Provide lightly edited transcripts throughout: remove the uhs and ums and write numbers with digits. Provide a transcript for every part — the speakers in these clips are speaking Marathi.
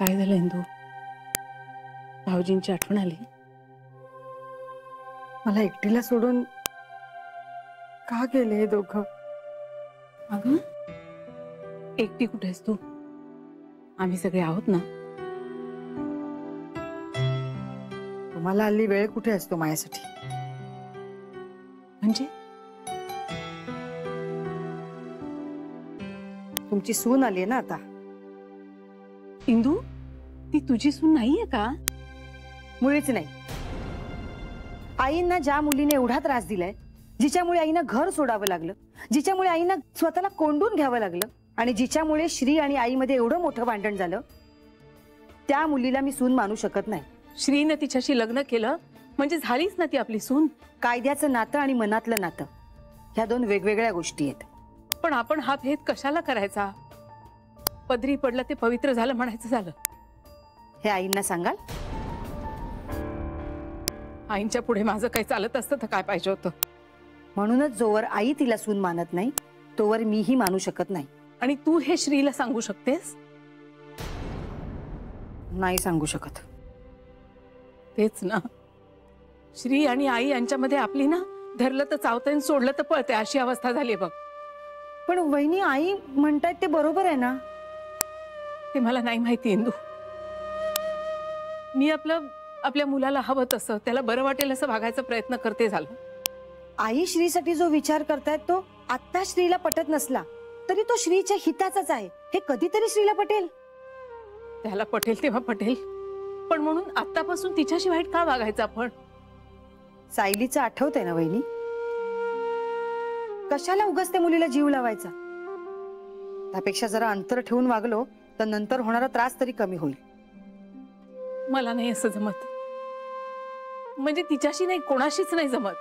काय झालं इंदू? भाऊजींची आठवण आली? मला एकटीला सोडून का गेले हे दोघं? अगं एकटी कुठेस तू? आम्ही सगळे आहोत ना. तुम्हाला हल्ली वेळ कुठे असतो माझ्यासाठी? म्हणजे तुमची सून आली ना आता. इंदू ती तुझी सून नाहीये का? मुळीच नाही. आईंना ज्या मुलीने एवढा त्रास दिलाय, जिच्यामुळे आईना घर सोडावं लागलं, जिच्यामुळे आईना स्वतःला कोंडून घ्यावं लागलं आणि जिच्यामुळे श्री आणि आईमध्ये एवढं मोठं भांडण झालं, त्या मुलीला मी सून मानू शकत नाही. श्रीने तिच्याशी लग्न केलं म्हणजे झालीच ना ती आपली सून. कायद्याचं नातं आणि मनातलं नातं ह्या दोन वेगवेगळ्या गोष्टी आहेत. पण आपण हा भेद कशाला करायचा? पदरी पडलं ते पवित्र झालं म्हणायचं झालं. हे आईंना सांगाल? आईंच्या पुढे माझं काही चालत असतं तर काय पाहिजे होतं? म्हणूनच जोवर आई तिला सून मानत नाही तोवर मीही मानू शकत नाही. आणि तू हे श्रीला सांगू शकतेस? नाही सांगू शकत. तेच ना, श्री आणि आई यांच्यामध्ये आपली ना धरलं तर चावतंय, सोडलं तर पळते अशी अवस्था झाली बघ. पण वहिनी, आई म्हणतायत ते बरोबर आहे ना? ते मला नाही माहिती इंदू. मी आपल्या मुलाला हवं तसं, त्याला बरं वाटेल असं वागायचा प्रयत्न करते झालं. आई श्रीसाठी जो विचार करतायत तो आत्ता श्रीला पटत नसला तरी तो श्रीच्या हिताचाच आहे, हे कधीतरी श्रीला पटेल. त्याला पटेल तेव्हा पटेल, पण म्हणून आतापासून तिच्याशी वाईट का वागायचं आपण? सायलीचं आठवतंय ना वहिनी? कशाला उगाच त्या मुलीला जीव लावायचा? त्यापेक्षा जरा अंतर ठेवून वागलो तर नंतर होणारा त्रास तरी कमी होईल. मला नाही असं जमत. म्हणजे तिच्याशी नाही, कोणाशीच नाही जमत.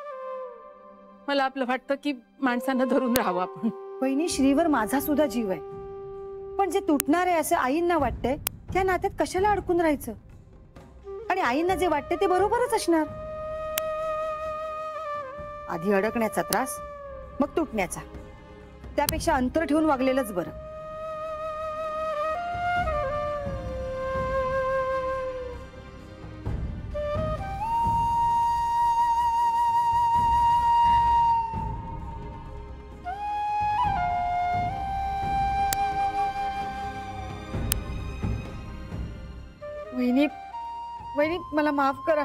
मला आपलं वाटतं की माणसांना धरून राहावं आपण. वहिनी, श्रीवर माझा सुद्धा जीव आहे, पण जे तुटणार आहे असं आईंना वाटतंय त्या नात्यात कशाला अडकून राहायचं? आणि आईंना जे वाटते ते बरोबरच असणार. आधी अडकण्याचा त्रास, मग तुटण्याचा. त्यापेक्षा अंतर ठेवून वागलेलंच बरं. वहिनी, वहिनी मला माफ करा,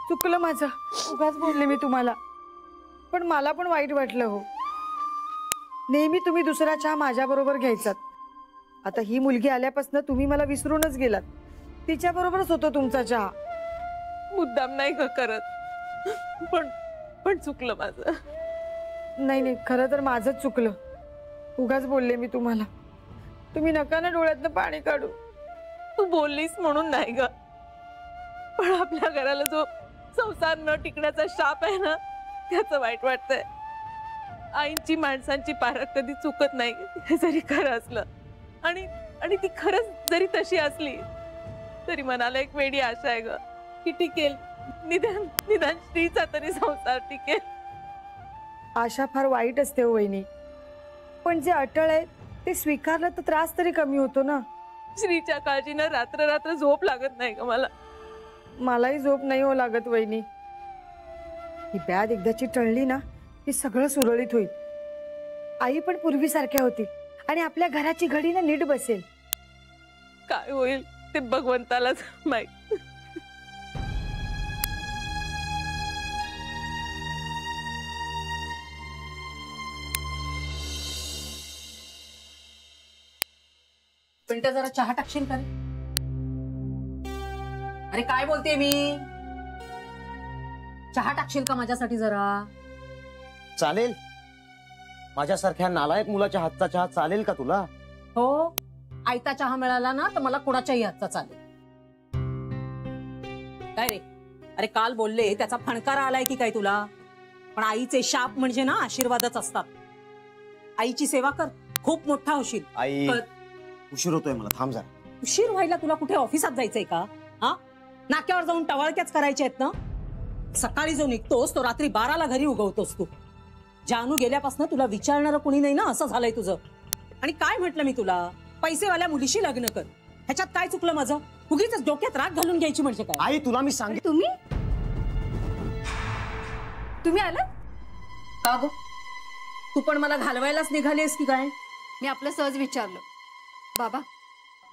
चुकलं माझं. उगाच बोलले मी तुम्हाला, पण मला पण वाईट वाटलं हो. नेहमी तुम्ही दुसरा चहा माझ्या बरोबर घ्यायचात. आता ही मुलगी आल्यापासून तुम्ही मला विसरूनच गेलात. तिच्या बरोबरच होतो तुमचा चहा. मुद्दाम नाही ग करत, पण चुकलं माझं. नाही नाही, खरं तर माझंच चुकलं. उगाच बोलले मी तुम्हाला. तुम्ही नका ना डोळ्यातनं पाणी काढू. तू बोललीस म्हणून नाही ग, पण आपल्या घराला जो संसार न टिकण्याचा शाप आहे ना, त्याचं वाईट वाटतंय. आईंची माणसांची पारख कधी चुकत नाही, हे जरी खरं असलं. आणि ती खरंच जरी तशी असली तरी मनाला एक वेडी आशा आहे ग की टिकेल. निदान श्रीचा तरी संसार टिकेल. आशा फार वाईट असते हो वहिनी, पण जे अटळ आहे ते स्वीकारलं तर त्रास तरी कमी होतो ना. श्रीच्या काळजीनं रात्र झोप लागत नाही ग मला. मलाही झोप नाही हो लागत वहिनी. ही ब्याद एकदाची टळली ना की सगळं सुरळीत होईल. आई पण पूर्वीसारख्या होतील आणि आपल्या घराची घडी ना नीट बसेल. काय होईल ते भगवंतालाच माहित. पिंट्या, जरा चहा टाकशील का? अरे काय बोलते मी? चहा टाकशील का माझ्यासाठी जरा? चालेल. माझ्यासारख्या नालायक मुलाच्या हातचा चहा चालेल का तुला? हो, आयता चहा मिळाला ना तर मला कुणाच्याही हातचा चालेल. काय रे? अरे काल बोलले त्याचा फणकारा आलाय की काय तुला? पण आईचे शाप म्हणजे ना आशीर्वादच असतात. आईची सेवा कर, खूप मोठा होशील. आई, उशीर होतोय मला, थांब जरा. उशीर व्हायला तुला कुठे ऑफिसात जायचंय का? हा, नाक्यावर जाऊन टवाळक्याच करायच्या आहेत ना? सकाळी जो निघतोस तो रात्री 12ला घरी उगवतोस तू. जानू गेल्यापासून तुला विचारणारं कुणी नाही ना, असं झालंय तुझं. आणि काय म्हटलं मी तुला? पैसेवाल्या मुलीशी लग्न कर. ह्याच्यात काय चुकलं माझं? उगीच डोक्यात राग घालून घ्यायची म्हणजे काय? आई तुला मी सांग तुम्ही आला? का गं? तू पण मला घालवायलाच निघालीस की काय? मी आपलं सहज विचारलं. बाबा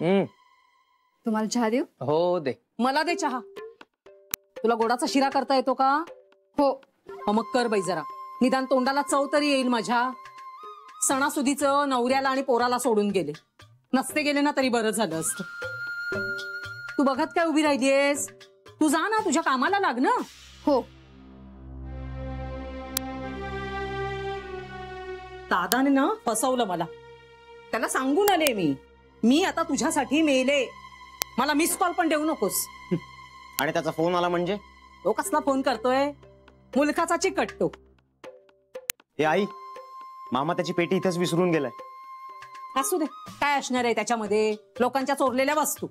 हम्म. तुम्हाला चहा देऊ? हो दे. मला दे चहा. तुला गोडाचा शिरा करता येतो का? हो. मग कर बाई जरा. निदान तोंडाला चव तरी येईल माझ्या. सणासुदीचं नवऱ्याला आणि पोराला सोडून गेले. नसते गेले ना तरी बरं झालं असतं. तू बघत काय उभी राहिलीयस? तू जा ना, तुझ्या कामाला लाग ना. हो. दादाने ना फसवलं मला. त्याला सांगून आले मी आता तुझ्यासाठी मेले. मला मिस कॉल पण देऊ नकोस. आणि त्याचा फोन आला म्हणजे? तो कसला फोन करतोय? मुलखाचा चिकटतो. हे आई, मामा त्याची पेटी इथेच विसरून गेलाय. असू दे, काय असणार आहे त्याच्यामध्ये? लोकांच्या चोरलेल्या वस्तू.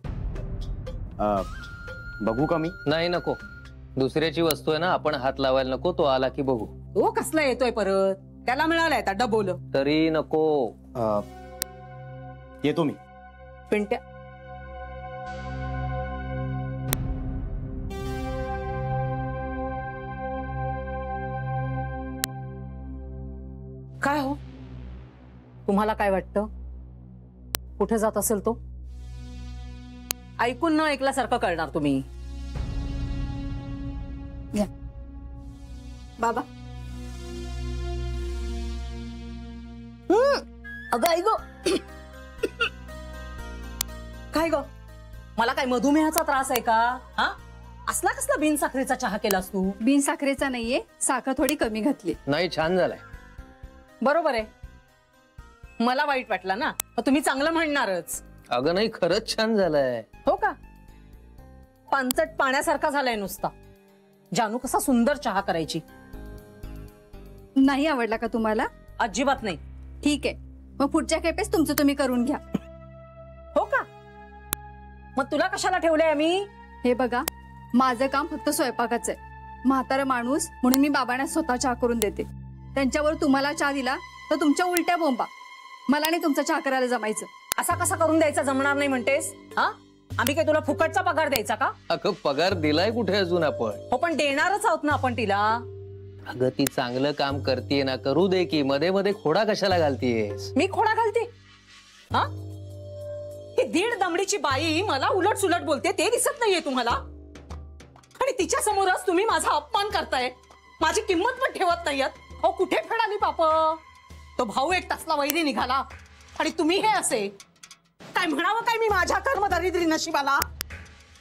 बघू का मी? नाही नको. दुसऱ्याची वस्तू आहे ना, आपण हात लावायला नको. तो आला की बघू. तो कसला येतोय परत? त्याला मिळालाय आता डबोल. तरी नको. येतो मी. पिंट्या काय हो? तुम्हाला काय वाटतं? कुठे जात असेल तो? ऐकून न ऐकल्यासारखं करणार तुम्ही. बाबा अगं आई गो. काय ग? मला काय मधुमेहाचा त्रास आहे का? हा, असला कसला बिनसाखरेचा चहा केलास तू? बिन साखरेचा नाहीये, साखर थोडी कमी घातली. नाही, छान झालाय. बरोबर आहे. मला वाईट वाटलं ना, तुम्ही चांगलं म्हणणारच. अगं नाही, खरंच छान झालाय. हो का? पानचट पाण्यासारखा झालाय नुसता. जानू कसा सुंदर चहा करायची. नाही आवडला का तुम्हाला? अजिबात नाही. ठीक आहे, मग पुढच्या खेपेस तुमचं तुम्ही करून घ्या. हो का? मग तुला कशाला ठेवलंय आम्ही? हे बघा, माझं काम फक्त स्वयंपाकाचं आहे. म्हातारा माणूस म्हणून मी बाबांना स्वतः चहा करून देते. त्यांच्यावर तुम्हाला चहा दिला तर तुमच्या उलट्या बोंबा. मला नाही तुमचा चहा करायला जमायचं. असा कसा करून द्यायचा जमणार नाही म्हणतेस? हा, आम्ही काय तुला फुकटचा पगार द्यायचा का? अगं पगार दिलाय कुठे अजून आपण? हो, पण देणारच आहोत ना आपण तिला. अगं ती चांगलं काम करतीये ना, करू दे की. मध्ये मध्ये खोडा कशाला घालतीयेस? मी खोडा घालते? हा, ही दीड दमडीची बाई मला उलट सुलट बोलते, ते दिसत नाहीये तुम्हाला? आणि तिच्या समोरच तुम्ही माझा अपमान करताय. माझी किंमत पण ठेवत नाहीयत. अहो, कुठे फेडाली पाप? तो भाऊ एक तसला वैरी निघाला आणि तुम्ही हे असे. काय म्हणावं काय मी माझ्या कर्मदारिद्री नशिबाला?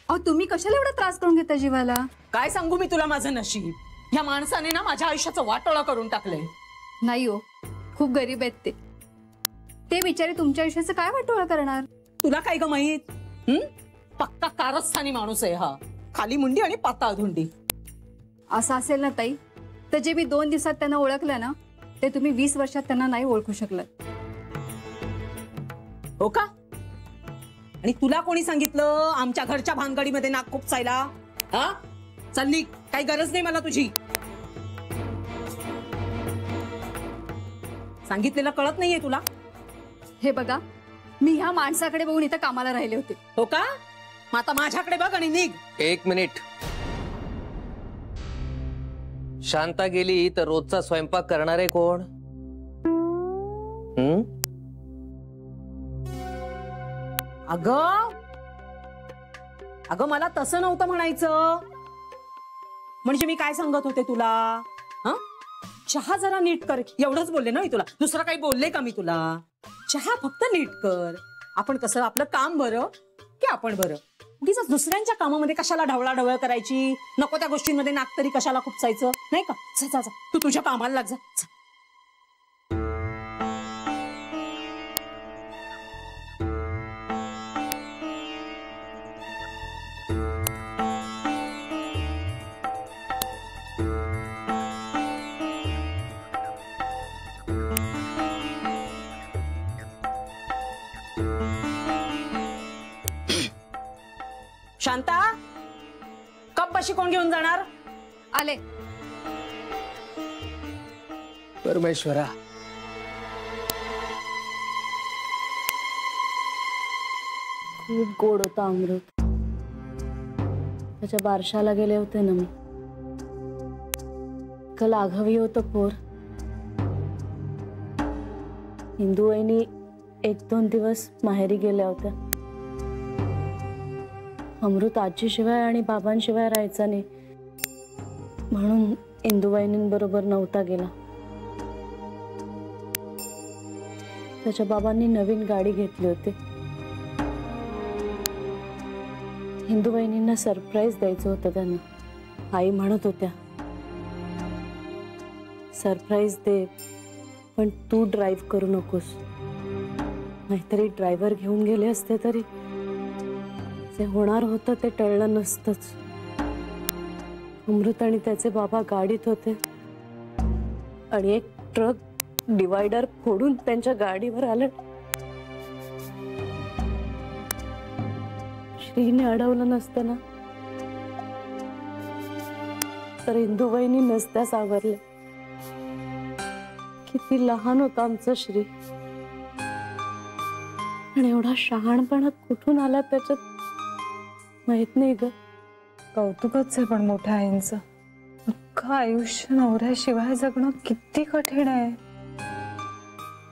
अहो, तुम्ही कशाला एवढा त्रास करून घेता जीवाला? काय सांगू मी तुला माझं नशीब? या माणसाने ना माझ्या आयुष्याचं वाटोळं करून टाकलंय. नाही हो, खूप गरीब आहेत ते बिचारे तुमच्या आयुष्याचं काय वाटोळं करणार? तुला काय ग माहित? पक्का कारस्थानी माणूस आहे हा. खाली मुंडी आणि पाताळ धुंडी. असं असेल ना ताई, तर जे मी 2 दिवसात त्यांना ओळखलं ना, ते तुम्ही 20 वर्षात त्यांना नाही ओळखू शकलात. हो का? आणि तुला कोणी सांगितलं आमच्या घरच्या भानगडीमध्ये नाक खुपसायला? हा, चल निघ. काही गरज नाही मला तुझी. सांगितलेलं कळत नाहीये तुला? हे बघा, मी ह्या माणसाकडे बघून इथं कामाला राहिले होते. हो का? मग आता माझ्याकडे बघ आणि निघ. 1 मिनिट. शांता गेली तर रोजचा स्वयंपाक करणारे कोण? अगं अगं, मला तसं नव्हतं म्हणायचं. म्हणजे मी काय सांगत होते तुला? हा, चहा जरा नीट कर एवढंच बोलले ना मी तुला. दुसरं काही बोलले का मी तुला? चहा फक्त नीट कर. आपण कसं, आपलं काम बरं की आपण बरं. उगीच दुसऱ्यांच्या कामामध्ये कशाला ढवळाढवळ करायची? नको त्या गोष्टींमध्ये नाक तरी कशाला खुपसायचं? नाही का? जा जा, तू तुझ्या कामाला लाग जा. शांता, कप बशी कोण घेऊन जाणार? आले. खूप गोड होता अमृत. त्याच्या बारशाला गेले होते ना मी. काल आघावी होतं पोर. इंदू वहिनी 1-2 दिवस माहेरी गेल्या होत्या. अमृत आजीशिवाय आणि बाबांशिवाय राहायचा नाही म्हणून इंदुबाईंबरोबर नव्हता गेला. त्याच्या बाबांनी नवीन गाडी घेतली होती. इंदुबाईंना सरप्राईज द्यायचं होतं त्यांना. आई म्हणत होत्या सरप्राईज दे पण तू ड्राईव्ह करू नकोस. नाहीतरी ड्रायव्हर घेऊन गेले असते तरी जे होणार होतं ते टळलं नसतंच. अमृत आणि त्याचे बाबा गाडीत होते आणि एक ट्रक डिवायडर फोडून त्यांच्या गाडीवर आलं. श्रीने अडवलं नसतं ना तर इंदुबाईंनी नसत्या सावरले. किती लहान होता आमचा श्री आणि एवढा शहाणपणा कुठून आला त्याच्यात माहित नाही ग. कौतुकच आहे पण मोठ्या आईंचं. अख्खं आयुष्य नवऱ्याशिवाय जगणं किती कठीण आहे.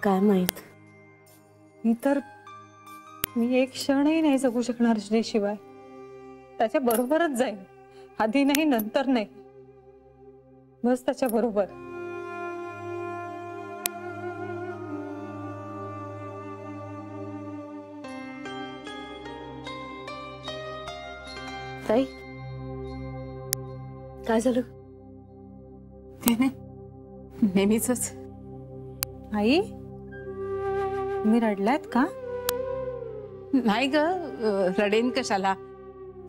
काय माहित. मी एक क्षणही नाही जगू शकणार श्रीशिवाय. त्याच्या बरोबरच जाईन. आधी नाही नंतर नाही, बस त्याच्या बरोबर. ताई काय झालं? ते नाही नेहमीच. आई तुम्ही रडलात का? नाही ग, रडेन कशाला.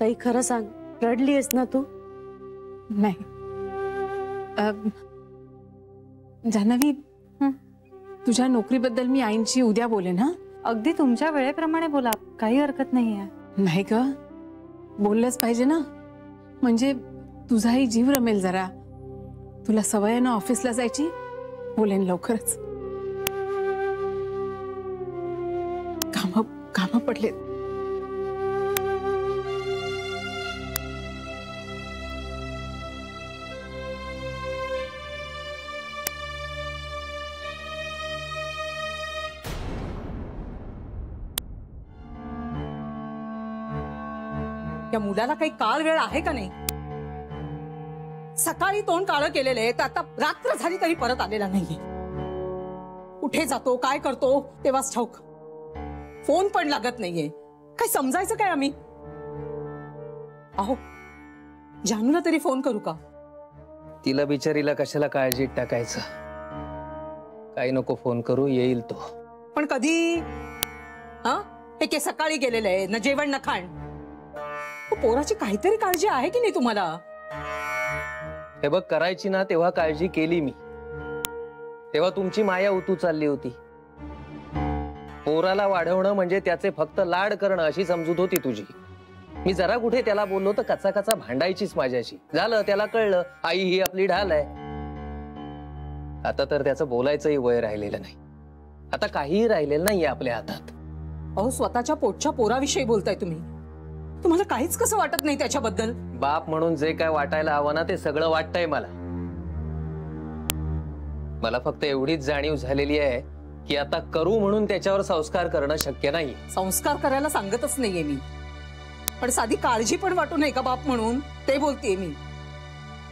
ताई खरं सांग, रडलीयस ना तू? नाही जान्हवी, तुझ्या नोकरीबद्दल मी आईंशी उद्या बोलेन. हा अगदी तुमच्या वेळेप्रमाणे बोला, काही हरकत नाहीये. नाही ग, बोललंच पाहिजे ना, म्हणजे तुझाही जीव रमेल जरा. तुला सवय आहे ना ऑफिसला जायची. बोलेन लवकरच. काम पडलेत. त्या मुलाला काही काळ वेळ आहे का नाही? सकाळी तोंड काळं केलेलं आहे, तर आता रात्र झाली तरी परत आलेला नाहीये. कुठे जातो काय करतो तेव्हाच ठाऊक. फोन पण लागत नाहीये. काय समजायचं काय आम्ही? अहो जानूला तरी फोन करू का? तिला बिचारीला कशाला काळजीत टाकायचं. काही नको फोन करू, येईल तो. पण कधी? हा हे के सकाळी गेलेलं आहे ना, जेवण ना खाण. पोराची काहीतरी काळजी आहे की नाही तुम्हाला? हे बघ, करायची ना तेव्हा काळजी केली मी. तेव्हा तुमची माया उतू चालली होती. पोराला वाढवणं म्हणजे त्याचे फक्त लाड करणं अशी समजूत होती तुझी. मी जरा कुठे त्याला बोललो तर कचा कचा भांडायचीच माझ्याशी. झालं, त्याला कळलं आई ही आपली ढाल आहे. आता तर त्याचं बोलायचंही वय राहिलेलं नाही. आता काहीही राहिलेलं नाहीये आपल्या हातात. अहो स्वतःच्या पोटच्या पोराविषयी बोलताय तुम्ही. तुम्हाला काहीच कसं वाटत नाही त्याच्याबद्दल? बाप म्हणून जे काय वाटायला हवं ना ते सगळं वाटतंय मला. मला फक्त एवढीच जाणीव झालेली आहे की आता करू म्हणून त्याच्यावर संस्कार करणं शक्य नाही. संस्कार करायला सांगतच नाहीये मी, पण साधी काळजी पण वाटू नये का बाप म्हणून, ते बोलतेय मी.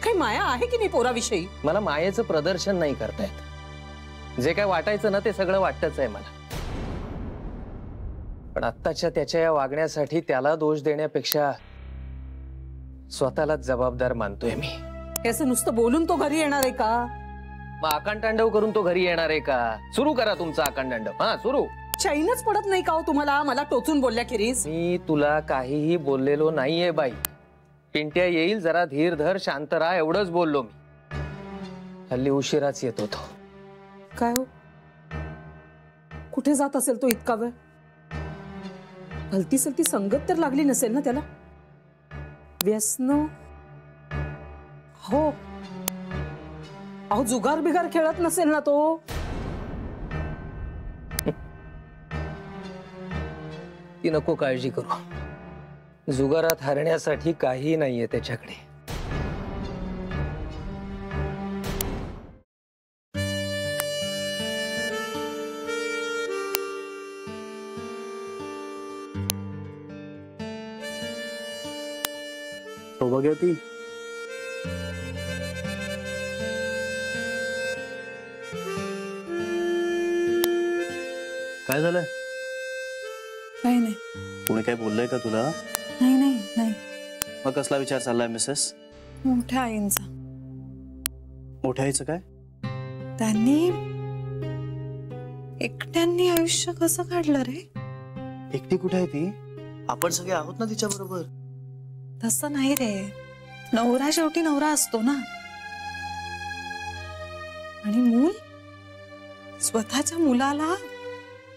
काही माया आहे की नाही पोराविषयी? मला मायेचं प्रदर्शन नाही करतायत. जे काय वाटायचं ना ते सगळं वाटतच आहे मला. पण आत्ताच्या त्याच्या या वागण्यासाठी त्याला दोष देण्यापेक्षा स्वतःलाच जबाबदार मानतोय मी. असं नुसतं बोलून तो घरी येणार आहे का? मग आकांडतांडव करून तो घरी येणार आहे का? सुरू करा तुमचा आकांडतांडव. हा सुरू. चैनच पडत नाही का हो तुम्हाला मला टोचून बोलल्याखेरीज? मी तुला काहीही बोललेलो नाहीये बाई. पिंट्या येईल, जरा धीर धर, शांत राहा, एवढंच बोललो मी. हल्ली उशिराच येत होतो. काय हो, कुठे जात असेल तो इतका वेळ? भलती सलती संगत तर लागली नसेल ना त्याला? व्यसन? हो अहो जुगार बिगार खेळत नसेल ना तो? ती नको काळजी करू. जुगारात हरण्यासाठी काही नाहीये त्याच्याकडे. सौभाग्यवती, काय झालंय? काही नाही. कोणी काय बोललंय का तुला? नाही नाही नाही. मग कसला विचार चाललाय मिसेस? मोठ्या आईंचा. मोठ्या आईचं काय? त्यांनी एकट्यांनी आयुष्य कसं काढलं रे? एकटी कुठे आहे ती? आपण सगळे आहोत ना तिच्या बरोबर. तसं नाही रे. नवरा शेवटी नवरा असतो ना. आणि मूल स्वतःच्या मुलाला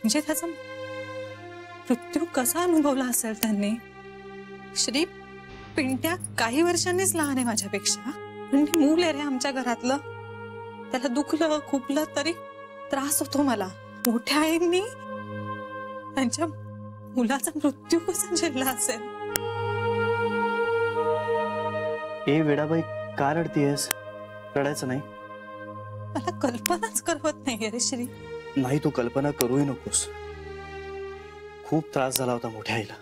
म्हणजे त्याचा मृत्यू कसा अनुभवला असेल त्यांनी. श्री, पिंट्या काही वर्षांनीच लहान आहे माझ्यापेक्षा, पण ते मूल आहे रे आमच्या घरातलं. त्याला दुखलं खुपलं तरी त्रास होतो मला. मोठ्या आईंनी त्यांच्या मुलाचा मृत्यू कसा झेलला असेल. ए वेडाबाई, का रडतीयस? रडायचं नाही. मला कल्पनाच करवत नाहीये रे श्री. नाही, तू कल्पना करूही नकोस. खूप त्रास झाला होता मोठ्या आईला.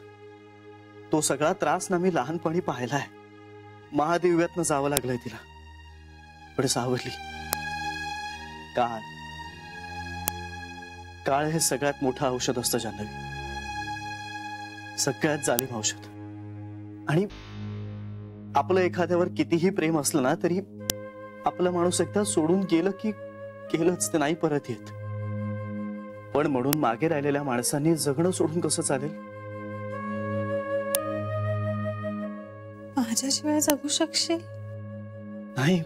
तो सगळा त्रास ना मी लहानपणी पाहिलाय. महादिव्यातनं जावं लागलंय तिला. पण सावरली. काळ काळ हे सगळ्यात मोठं औषध असतं जान्हवी. सगळ्यात जालिम औषध. आणि आपलं एखाद्यावर कितीही प्रेम असलं ना तरी आपला माणूस एकदा सोडून गेलं की गेलंच, ते नाही परत येत. पण म्हणून मागे राहिलेल्या माणसांनी जगणं सोडून कसं चालेल? माझ्याशिवाय जगू शकशील? नाही,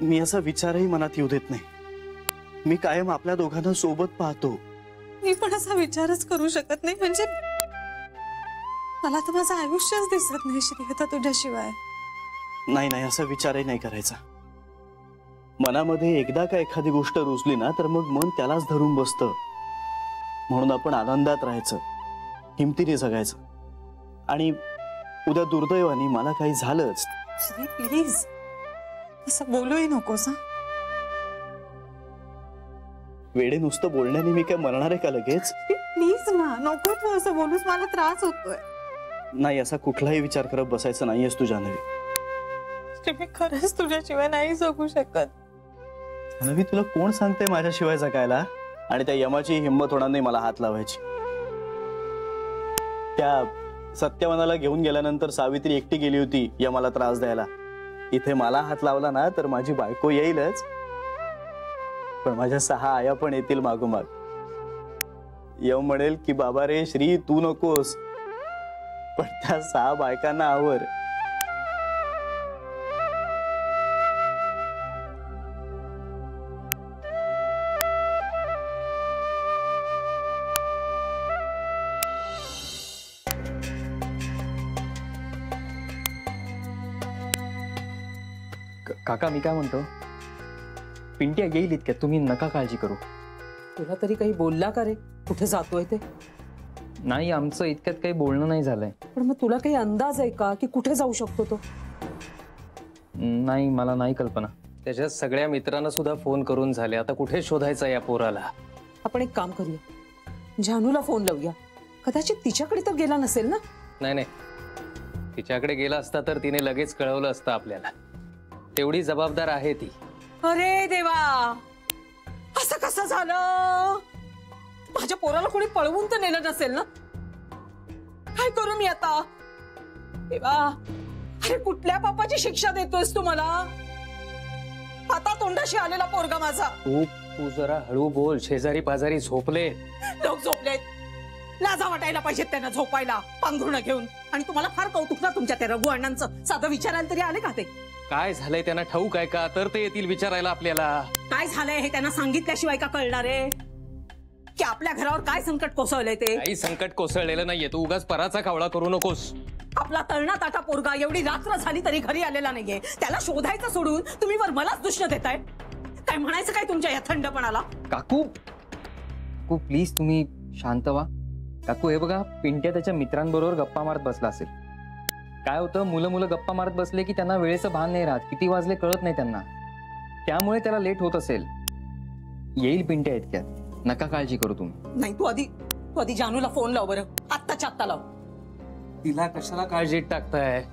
मी असा विचारही मनात येऊ देत नाही. मी कायम आपल्या दोघांना सोबत पाहतो. मी पण असा विचारच करू शकत नाही. म्हणजे मला तर माझं आयुष्यच दिसत नाही श्री आता तुझ्याशिवाय. नाही नाही, असा विचारही नाही करायचा. मनामध्ये एकदा का एखादी गोष्ट रुजली ना तर मग मन त्यालाच धरून बसतं. म्हणून आपण आनंदात राहायचं, हिमतीने जगायचं. आणि उद्या दुर्दैवाने मला काही झालंच श्री प्लीज असं बोलूही नकोस. वेडे, नुसतं बोलण्याने मी काय मरणार आहे का लगेच? प्लीज ना, नको तू असं बोलूस, मला त्रास होतोय. नाही, असा कुठलाही विचार करत बसायचं नाहीयेस तू जान्हवी. मी खरंच तुझ्याशिवाय नाही जगू शकत. जान्हवी, तुला कोण सांगतंय माझ्याशिवाय जगायला? आणि त्या यमाची हिंमत होणार नाही मला हात लावायची. त्या सत्यवानाला घेऊन गेल्यानंतर सावित्री एकटी गेली होती यमाला त्रास द्यायला. इथे मला हात लावला ना तर माझी बायको येईलच, पण माझ्या 6 आया पण येतील मागोमाग. यम म्हणेल की बाबा रे श्री, तू नकोस, पण त्या 6 बायकांना आवर. काका, मी काय म्हणतो, पिंट्या येईल इतक्यात, तुम्ही नका काळजी करू. तुला तरी काही बोलला का रे कुठे जातोय ते? नाही, आमचं इतक्यात काही बोलणं नाही झालंय. पण मग तुला काही अंदाज आहे का की कुठे जाऊ शकतो तो? नाही, मला नाही कल्पना. त्याच्या सगळ्या मित्रांना सुद्धा फोन करून झाले. आता कुठे शोधायचा या पोराला? आपण एक काम करूया, जानूला फोन लावूया. कदाचित तिच्याकडे तर गेला नसेल ना? नाही नाही, तिच्याकडे गेला असता तर तिने लगेच कळवलं असतं आपल्याला. तेवढी जबाबदार आहे ती. अरे देवा, असं कसं झालं? माझ्या पोराला कोणी पळवून तर नेलं नसेल ना? काय करू मी आता? देवा, अरे कुठल्या पापाची शिक्षा देतोयस तू मला? आता तोंडाशी आलेला पोरगा माझा. तू जरा हळू बोल. शेजारी पाजारी झोपले. लोक झोपलेत. लाजा वाटायला पाहिजेत त्यांना झोपायला पांघरुणं घेऊन. आणि तुम्हाला फार कौतुक ना तुमच्या त्या रघु अण्णांचं. साधं विचारायला तरी आले का ते? काय झालंय त्यांना ठाऊक आहे का? तर ते येतील विचारायला आपल्याला. काय झालंय हे त्यांना सांगितल्याशिवाय का कळणार आहे की आपल्या घरावर काय संकट कोसळलंय ते? काही संकट कोसळलेलं नाहीये. तू उगाच पराचा कावळा करू नकोस. आपला तळणा ताटा पोरगा एवढी रात्र झाली तरी घरी आलेला नाहीये. त्याला शोधायचं सोडून तुम्ही वर मलाच दुष्ण देताय. काय म्हणायचं काय तुमच्या या थंडपणाला? काकू प्लीज तुम्ही शांत व्हा. काकू हे बघा, पिंट्या त्याच्या मित्रांबरोबर गप्पा मारत बसला असेल. काय होतं, मुलं मुलं गप्पा मारत बसले की त्यांना वेळेचं भान नाही राहत, किती वाजले कळत नाही त्यांना. त्यामुळे त्याला लेट होत असेल. येईल पिंट्या इतक्यात, नका काळजी करू तुम्ही. नाही, तू आधी जानूला फोन लाव बरं, आत्ताच्या आत्ता लाव. तिला कशाला काळजीत टाकताय?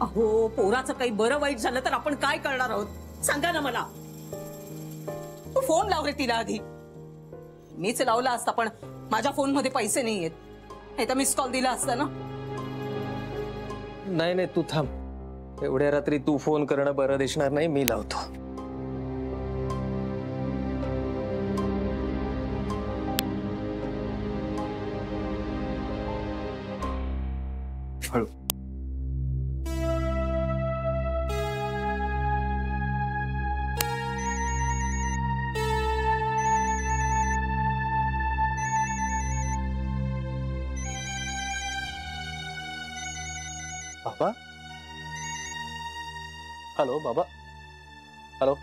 अहो, पोराचं काही बरं वाईट झालं तर आपण काय करणार आहोत सांगा ना मला. तू फोन लाव रे तिला आधी. मीच लावला असता पण माझ्या फोन मध्ये पैसे नाही आहेत, नाही तर मिस कॉल दिला असता ना. नाही तू थांब, एवढ्या रात्री तू फोन करणं बरं दिसणार नाही, मी लावतो. हळू. बाबा. हॅलो बाबा. हॅलो.